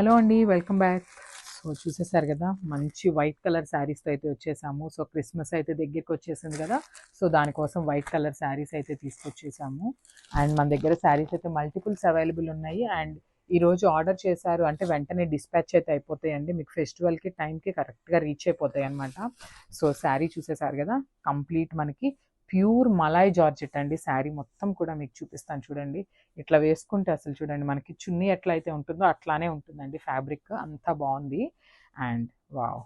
Hello అండి, welcome back. So చూసేసారు కదా, మంచి వైట్ కలర్ శారీస్తో అయితే వచ్చేసాము. సో క్రిస్మస్ అయితే దగ్గరికి వచ్చేసింది కదా, సో దానికోసం వైట్ కలర్ శారీస్ అయితే తీసుకొచ్చేసాము. అండ్ మన దగ్గర శారీస్ అయితే మల్టిపుల్స్ అవైలబుల్ ఉన్నాయి. అండ్ ఈరోజు ఆర్డర్ చేశారు అంటే వెంటనే డిస్పాచ్ అయితే అయిపోతాయండి. మీకు ఫెస్టివల్కి టైంకి కరెక్ట్గా రీచ్ అయిపోతాయి అనమాట. సో శారీ చూసేసారు కదా, కంప్లీట్ మనకి ప్యూర్ మలాయ్ జార్జెట్ అండి. శారీ మొత్తం కూడా మీకు చూపిస్తాను చూడండి. ఇట్లా వేసుకుంటే అసలు చూడండి, మనకి చున్నీ ఎట్లా అయితే ఉంటుందో అట్లానే ఉంటుందండి. ఫ్యాబ్రిక్ అంతా బాగుంది. And wow.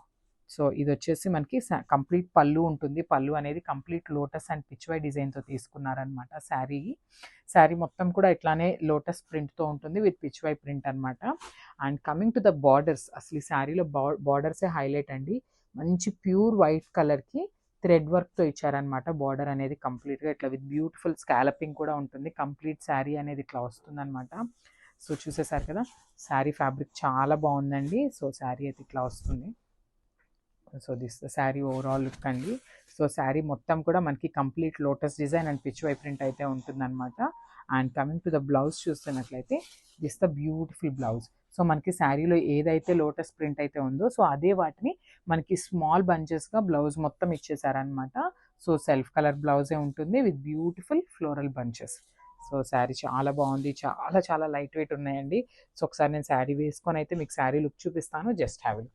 సో ఇది వచ్చేసి మనకి కంప్లీట్ పళ్ళు ఉంటుంది. పళ్ళు అనేది కంప్లీట్ లోటస్ అండ్ పిచ్వై డిజైన్తో తీసుకున్నారనమాట. శారీ మొత్తం కూడా ఇట్లానే లోటస్ ప్రింట్తో ఉంటుంది విత్ పిచ్వై ప్రింట్ అనమాట. And coming to the borders, అసలు ఈ శారీలో బార్డర్సే హైలైట్ అండి. మంచి ప్యూర్ వైట్ కలర్కి థ్రెడ్ వర్క్తో ఇచ్చారనమాట. బార్డర్ అనేది కంప్లీట్గా ఇట్లా విత్ బ్యూటిఫుల్ స్కాలపింగ్ కూడా ఉంటుంది. కంప్లీట్ శారీ అనేది ఇట్లా వస్తుందన్నమాట. సో చూసేసారు కదా, శారీ ఫ్యాబ్రిక్ చాలా బాగుందండి. సో శారీ అయితే ఇట్లా వస్తుంది. So this sari overall look అండి. సో శారీ మొత్తం కూడా మనకి complete lotus design and Pichwai print అయితే ఉంటుందన్నమాట. And coming to the blouse చూస్తున్నట్లయితే this the beautiful blouse. So మనకి శారీలో ఏదైతే లోటస్ ప్రింట్ అయితే ఉందో సో అదే వాటిని మనకి స్మాల్ బంచెస్గా బ్లౌజ్ మొత్తం ఇచ్చేసారనమాట. సో సెల్ఫ్ కలర్ బ్లౌజే ఉంటుంది with beautiful floral bunches. So sari చాలా బాగుంది, చాలా చాలా లైట్ వెయిట్ ఉన్నాయండి. సో ఒకసారి నేను శారీ వేసుకొని అయితే మీకు శారీ లుక్ చూపిస్తాను. Just have it.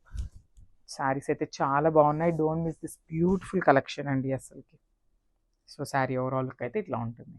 శారీస్ అయితే చాలా బాగున్నాయి. Don't miss this beautiful collection అండి అసలుకి. సో శారీ ఓవరాల్ లుక్ అయితే ఇట్లా ఉంటుంది.